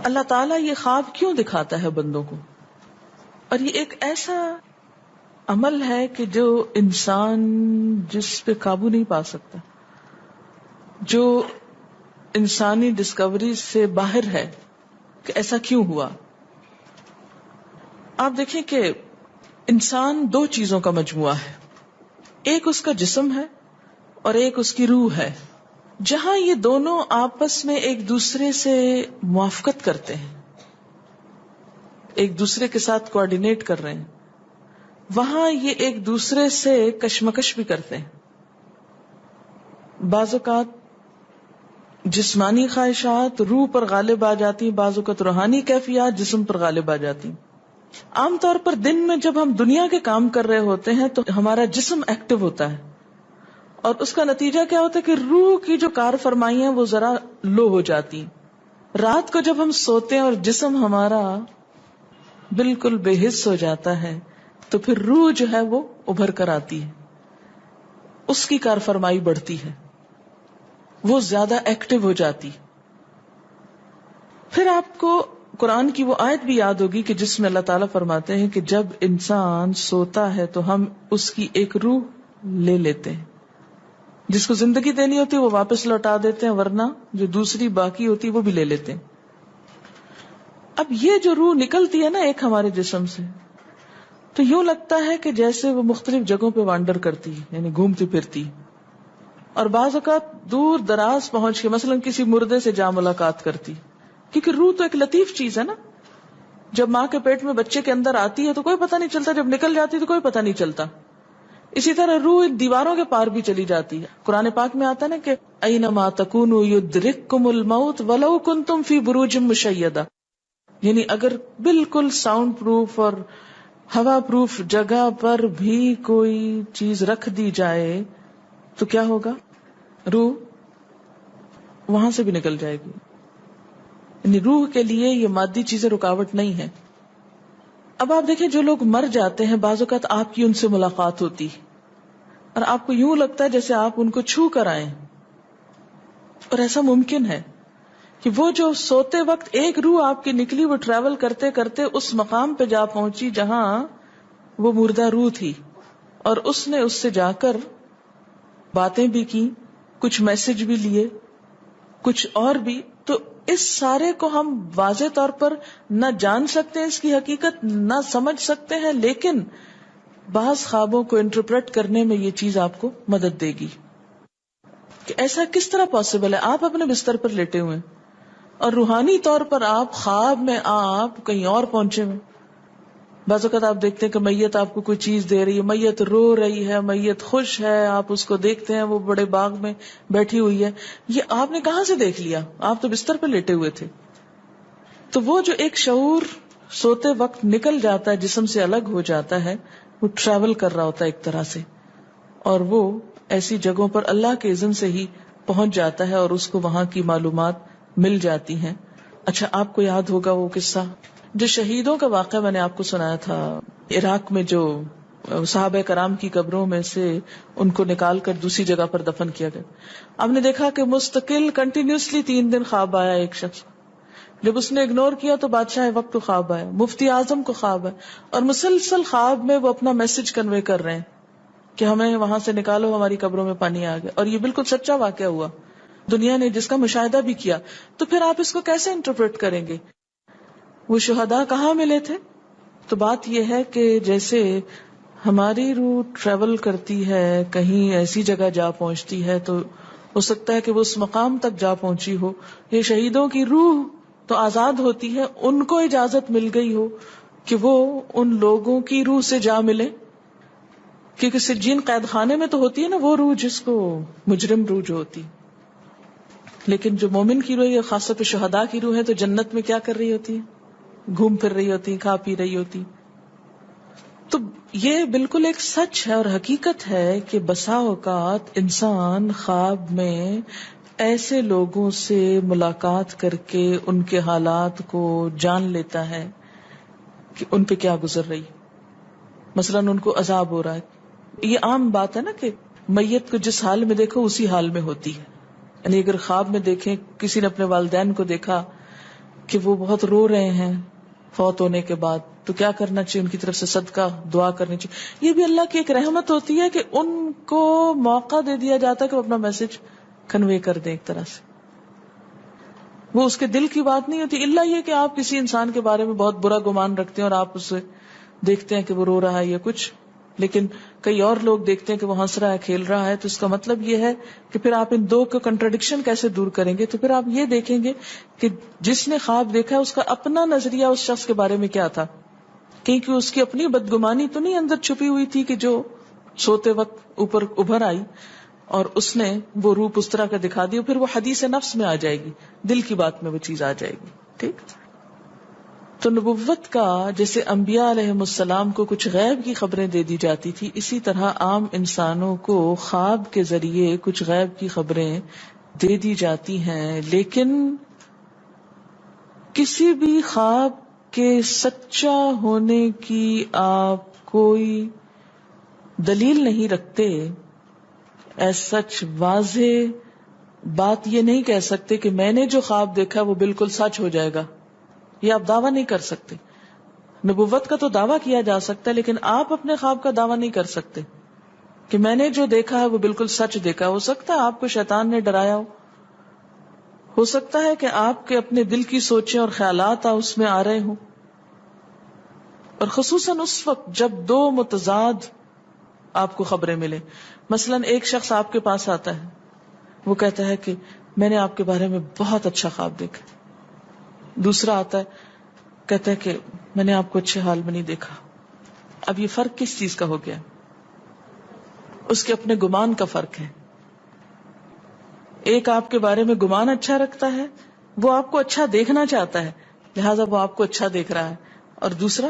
اللہ تعالیٰ یہ خواب کیوں دکھاتا ہے بندوں کو؟ اور یہ ایک ایسا عمل ہے کہ جو انسان جس پہ قابو نہیں پا سکتا، جو انسانی ڈسکوری سے باہر ہے کہ ایسا کیوں ہوا. آپ دیکھیں کہ انسان دو چیزوں کا مجموعہ ہے، ایک اس کا جسم ہے اور ایک اس کی روح ہے. جہاں یہ دونوں آپس میں ایک دوسرے سے موافقت کرتے ہیں، ایک دوسرے کے ساتھ کوآرڈینیٹ کر رہے ہیں، وہاں یہ ایک دوسرے سے کشمکش بھی کرتے ہیں. بعض اوقات جسمانی خواہشات روح پر غالب آ جاتی ہیں، بعض اوقات روحانی کیفیات جسم پر غالب آ جاتی ہیں. عام طور پر دن میں جب ہم دنیا کے کام کر رہے ہوتے ہیں تو ہمارا جسم ایکٹیو ہوتا ہے، اور اس کا نتیجہ کیا ہوتا ہے کہ روح کی جو کار فرمائی ہیں وہ ذرا لو ہو جاتی ہیں. رات کو جب ہم سوتے ہیں اور جسم ہمارا بالکل بے حس ہو جاتا ہے تو پھر روح جو ہے وہ ابھر کر آتی ہے، اس کی کار فرمائی بڑھتی ہے، وہ زیادہ ایکٹیو ہو جاتی. پھر آپ کو قرآن کی وہ آیت بھی یاد ہوگی کہ جس میں اللہ تعالیٰ فرماتے ہیں کہ جب انسان سوتا ہے تو ہم اس کی ایک روح لے لیتے ہیں، جس کو زندگی دینی ہوتی ہے وہ واپس لوٹا دیتے ہیں، ورنہ جو دوسری باقی ہوتی ہے وہ بھی لے لیتے ہیں. اب یہ جو روح نکلتی ہے نا ایک ہمارے جسم سے، تو یوں لگتا ہے کہ جیسے وہ مختلف جگہوں پہ وانڈر کرتی ہے، یعنی گھومتی پھرتی، اور بعض اوقات دور دراز پہنچ کے مثلا کسی مردے سے جا ملاقات کرتی، کیونکہ روح تو ایک لطیف چیز ہے نا. جب ماں کے پیٹ میں بچے کے اندر آتی ہے تو کوئی پتہ نہیں چلتا، جب نکل جاتی تو کوئی پتہ نہیں چلتا. اسی طرح روح دیواروں کے پار بھی چلی جاتی ہے. قرآن پاک میں آتا ہے نا کہ اینما تکونوا یدرککم الموت ولو کنتم فی بروج مشیدہ، یعنی اگر بالکل ساؤنڈ پروف اور ہوا پروف جگہ پر بھی کوئی چیز رکھ دی جائے تو کیا ہوگا؟ روح وہاں سے بھی نکل جائے گی. یعنی روح کے لیے یہ مادی چیزیں رکاوٹ نہیں ہے. اب آپ دیکھیں جو لوگ مر جاتے ہیں بعض اوقات آپ کی ان سے ملاقات ہوتی اور آپ کو یوں لگتا ہے جیسے آپ ان کو چھو کر آئیں، اور ایسا ممکن ہے کہ وہ جو سوتے وقت ایک روح آپ کی نکلی وہ ٹریول کرتے کرتے اس مقام پہ جا پہنچی جہاں وہ مردہ روح تھی، اور اس نے اس سے جا کر باتیں بھی کی، کچھ میسج بھی لیے، کچھ اور بھی. تو اس سارے کو ہم واضح طور پر نہ جان سکتے ہیں، اس کی حقیقت نہ سمجھ سکتے ہیں، لیکن بعض خوابوں کو انٹرپریٹ کرنے میں یہ چیز آپ کو مدد دے گی کہ ایسا کس طرح پاسبل ہے. آپ اپنے بستر پر لیٹے ہوئے اور روحانی طور پر آپ خواب میں آپ کہیں اور پہنچے ہوئے. بعض اوقات آپ دیکھتے ہیں کہ میت آپ کو کوئی چیز دے رہی ہے، میت رو رہی ہے، میت خوش ہے، آپ اس کو دیکھتے ہیں وہ بڑے باغ میں بیٹھی ہوئی ہے. یہ آپ نے کہاں سے دیکھ لیا؟ آپ تو بستر پہ لیٹے ہوئے تھے. تو وہ جو ایک شعور سوتے وقت نکل جاتا ہے، جسم سے الگ ہو جاتا ہے، وہ ٹریول کر رہا ہوتا ہے ایک طرح سے، اور وہ ایسی جگہوں پر اللہ کے اذن سے ہی پہنچ جاتا ہے اور اس کو وہاں کی معلومات مل جاتی ہیں. اچھا آپ کو یاد ہوگا وہ قصہ جو شہیدوں کا واقعہ میں نے آپ کو سنایا تھا، عراق میں جو صحابہ کرام کی قبروں میں سے ان کو نکال کر دوسری جگہ پر دفن کیا گیا. آپ نے دیکھا کہ مستقل کنٹینیوسلی 3 دن خواب آیا ایک شخص، جب اس نے اگنور کیا تو بادشاہ وقت کو خواب آیا، مفتی اعظم کو خواب ہے، اور مسلسل خواب میں وہ اپنا میسج کنوے کر رہے ہیں کہ ہمیں وہاں سے نکالو، ہماری قبروں میں پانی آ گیا. اور یہ بالکل سچا واقعہ ہوا، دنیا نے جس کا مشاہدہ بھی کیا. تو پھر آپ اس کو کیسے انٹرپریٹ کریں گے؟ وہ شہداء کہاں ملے تھے؟ تو بات یہ ہے کہ جیسے ہماری روح ٹریول کرتی ہے، کہیں ایسی جگہ جا پہنچتی ہے تو ہو سکتا ہے کہ وہ اس مقام تک جا پہنچی ہو. یہ شہیدوں کی روح تو آزاد ہوتی ہے، ان کو اجازت مل گئی ہو کہ وہ ان لوگوں کی روح سے جا ملے، کیونکہ سجین قید خانے میں تو ہوتی ہے نا وہ روح جس کو مجرم روح جو ہوتی. لیکن جو مومن کی روح ہے، خاص طور پہ شہداء کی روح ہے، تو جنت میں کیا کر رہی ہوتی ہے؟ گھوم پھر رہی ہوتی، کھا پی رہی ہوتی. تو یہ بالکل ایک سچ ہے اور حقیقت ہے کہ بسا اوقات انسان خواب میں ایسے لوگوں سے ملاقات کر کے ان کے حالات کو جان لیتا ہے کہ ان پہ کیا گزر رہی. مثلا ان کو عذاب ہو رہا ہے. یہ عام بات ہے نا کہ میت کو جس حال میں دیکھو اسی حال میں ہوتی ہے. یعنی اگر خواب میں دیکھیں کسی نے اپنے والدین کو دیکھا کہ وہ بہت رو رہے ہیں فوت ہونے کے بعد، تو کیا کرنا چاہیے؟ ان کی طرف سے صدقہ دعا کرنی چاہیے. یہ بھی اللہ کی ایک رحمت ہوتی ہے کہ ان کو موقع دے دیا جاتا ہے کہ وہ اپنا میسج کنوے کر دیں. ایک طرح سے وہ اس کے دل کی بات نہیں ہوتی، الا یہ کہ آپ کسی انسان کے بارے میں بہت برا گمان رکھتے ہیں اور آپ اسے دیکھتے ہیں کہ وہ رو رہا ہے یا کچھ، لیکن کئی اور لوگ دیکھتے ہیں کہ وہ ہنس رہا ہے، کھیل رہا ہے. تو اس کا مطلب یہ ہے کہ پھر آپ ان دو کو کنٹراڈکشن کیسے دور کریں گے؟ تو پھر آپ یہ دیکھیں گے کہ جس نے خواب دیکھا ہے اس کا اپنا نظریہ اس شخص کے بارے میں کیا تھا، کیونکہ اس کی اپنی بدگمانی تو نہیں اندر چھپی ہوئی تھی کہ جو سوتے وقت اوپر ابھر آئی اور اس نے وہ روپ اس طرح کا دکھا دیا. پھر وہ حدیث نفس میں آ جائے گی، دل کی بات میں وہ چیز آ جائے گی. ٹھیک. تو نبوت کا جیسے انبیاء علیہ السلام کو کچھ غیب کی خبریں دے دی جاتی تھی، اسی طرح عام انسانوں کو خواب کے ذریعے کچھ غیب کی خبریں دے دی جاتی ہیں. لیکن کسی بھی خواب کے سچا ہونے کی آپ کوئی دلیل نہیں رکھتے. ایز سچ واضح بات یہ نہیں کہہ سکتے کہ میں نے جو خواب دیکھا وہ بالکل سچ ہو جائے گا، یہ آپ دعویٰ نہیں کر سکتے. نبوت کا تو دعویٰ کیا جا سکتا ہے، لیکن آپ اپنے خواب کا دعویٰ نہیں کر سکتے کہ میں نے جو دیکھا ہے وہ بالکل سچ دیکھا. ہو سکتا ہے آپ کو شیطان نے ڈرایا ہو سکتا ہے کہ آپ کے اپنے دل کی سوچیں اور خیالات اس میں آ رہے ہوں، اور خصوصاً اس وقت جب دو متضاد آپ کو خبریں ملیں. مثلاً ایک شخص آپ کے پاس آتا ہے، وہ کہتا ہے کہ میں نے آپ کے بارے میں بہت اچھا خواب دیکھا. دوسرا آتا ہے کہتا ہے کہ میں نے آپ کو اچھے حال میں نہیں دیکھا. اب یہ فرق کس چیز کا ہو گیا؟ اس کے اپنے گمان کا فرق ہے. ایک آپ کے بارے میں گمان اچھا رکھتا ہے، وہ آپ کو اچھا دیکھنا چاہتا ہے لہذا وہ آپ کو اچھا دیکھ رہا ہے، اور دوسرا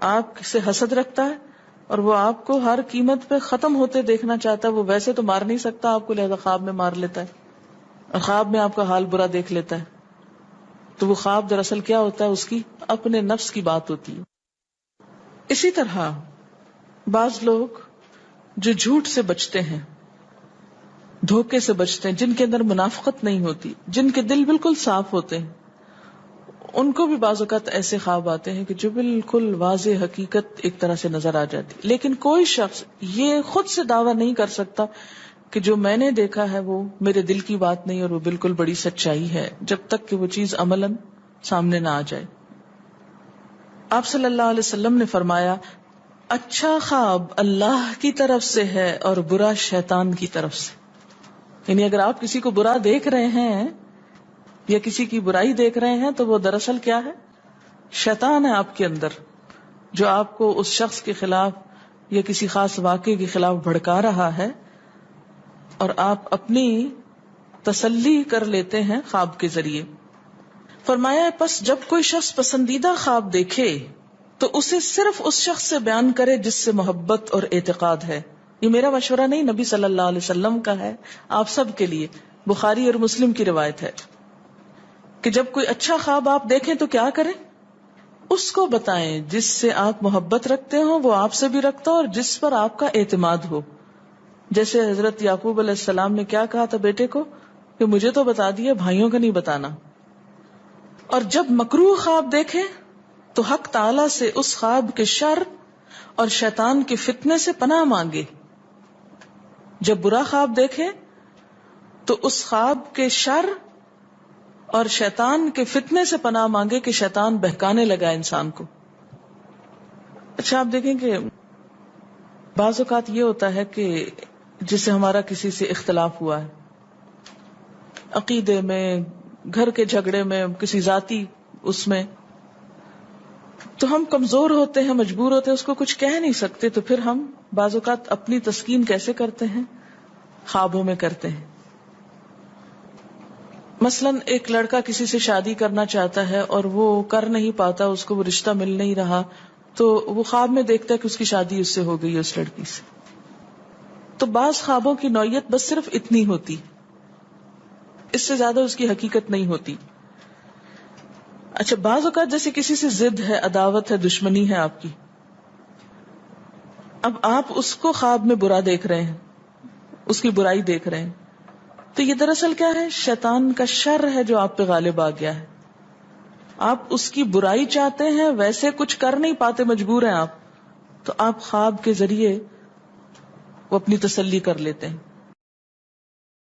آپ سے حسد رکھتا ہے اور وہ آپ کو ہر قیمت پہ ختم ہوتے دیکھنا چاہتا ہے. وہ ویسے تو مار نہیں سکتا آپ کو، لہذا خواب میں مار لیتا ہے اور خواب میں آپ کا حال برا دیکھ لیتا ہے. تو وہ خواب دراصل کیا ہوتا ہے؟ اس کی اپنے نفس کی بات ہوتی ہے. اسی طرح بعض لوگ جو جھوٹ سے بچتے ہیں، دھوکے سے بچتے ہیں، جن کے اندر منافقت نہیں ہوتی، جن کے دل بالکل صاف ہوتے ہیں، ان کو بھی بعض اوقات ایسے خواب آتے ہیں کہ جو بالکل واضح حقیقت ایک طرح سے نظر آ جاتی. لیکن کوئی شخص یہ خود سے دعویٰ نہیں کر سکتا کہ جو میں نے دیکھا ہے وہ میرے دل کی بات نہیں اور وہ بالکل بڑی سچائی ہے، جب تک کہ وہ چیز عملاً سامنے نہ آ جائے. آپ صلی اللہ علیہ وسلم نے فرمایا اچھا خواب اللہ کی طرف سے ہے اور برا شیطان کی طرف سے. یعنی اگر آپ کسی کو برا دیکھ رہے ہیں یا کسی کی برائی دیکھ رہے ہیں تو وہ دراصل کیا ہے؟ شیطان ہے آپ کے اندر، جو آپ کو اس شخص کے خلاف یا کسی خاص واقعے کے خلاف بھڑکا رہا ہے، اور آپ اپنی تسلی کر لیتے ہیں خواب کے ذریعے. فرمایا پس جب کوئی شخص پسندیدہ خواب دیکھے تو اسے صرف اس شخص سے بیان کرے جس سے محبت اور اعتقاد ہے. یہ میرا مشورہ نہیں، نبی صلی اللہ علیہ وسلم کا ہے آپ سب کے لیے. بخاری اور مسلم کی روایت ہے کہ جب کوئی اچھا خواب آپ دیکھیں تو کیا کریں؟ اس کو بتائیں جس سے آپ محبت رکھتے ہو، وہ آپ سے بھی رکھتا ہو اور جس پر آپ کا اعتماد ہو. جیسے حضرت یعقوب علیہ السلام نے کیا کہا تھا بیٹے کو کہ مجھے تو بتا دیا، بھائیوں کو نہیں بتانا. اور جب مکروہ خواب دیکھیں تو حق تعالی سے اس خواب کے شر اور شیطان کے فتنے سے پناہ مانگے. جب برا خواب دیکھیں تو اس خواب کے شر اور شیطان کے فتنے سے پناہ مانگے کہ شیطان بہکانے لگا انسان کو. اچھا آپ دیکھیں کہ بعض اوقات یہ ہوتا ہے کہ جسے ہمارا کسی سے اختلاف ہوا ہے، عقیدے میں، گھر کے جھگڑے میں، کسی ذاتی اس میں، تو ہم کمزور ہوتے ہیں، مجبور ہوتے ہیں، اس کو کچھ کہہ نہیں سکتے. تو پھر ہم بعض اوقات اپنی تسکین کیسے کرتے ہیں؟ خوابوں میں کرتے ہیں. مثلاً ایک لڑکا کسی سے شادی کرنا چاہتا ہے اور وہ کر نہیں پاتا، اس کو وہ رشتہ مل نہیں رہا، تو وہ خواب میں دیکھتا ہے کہ اس کی شادی اس سے ہو گئی ہے، اس لڑکی سے. تو بعض خوابوں کی نوعیت بس صرف اتنی ہوتی، اس سے زیادہ اس کی حقیقت نہیں ہوتی. اچھا بعض اوقات جیسے کسی سے ضد ہے، عداوت ہے، دشمنی ہے آپ کی، اب آپ اس کو خواب میں برا دیکھ رہے ہیں، اس کی برائی دیکھ رہے ہیں، تو یہ دراصل کیا ہے؟ شیطان کا شر ہے جو آپ پہ غالب آ گیا ہے. آپ اس کی برائی چاہتے ہیں، ویسے کچھ کر نہیں پاتے، مجبور ہیں آپ، تو آپ خواب کے ذریعے وہ اپنی تسلی کر لیتے ہیں.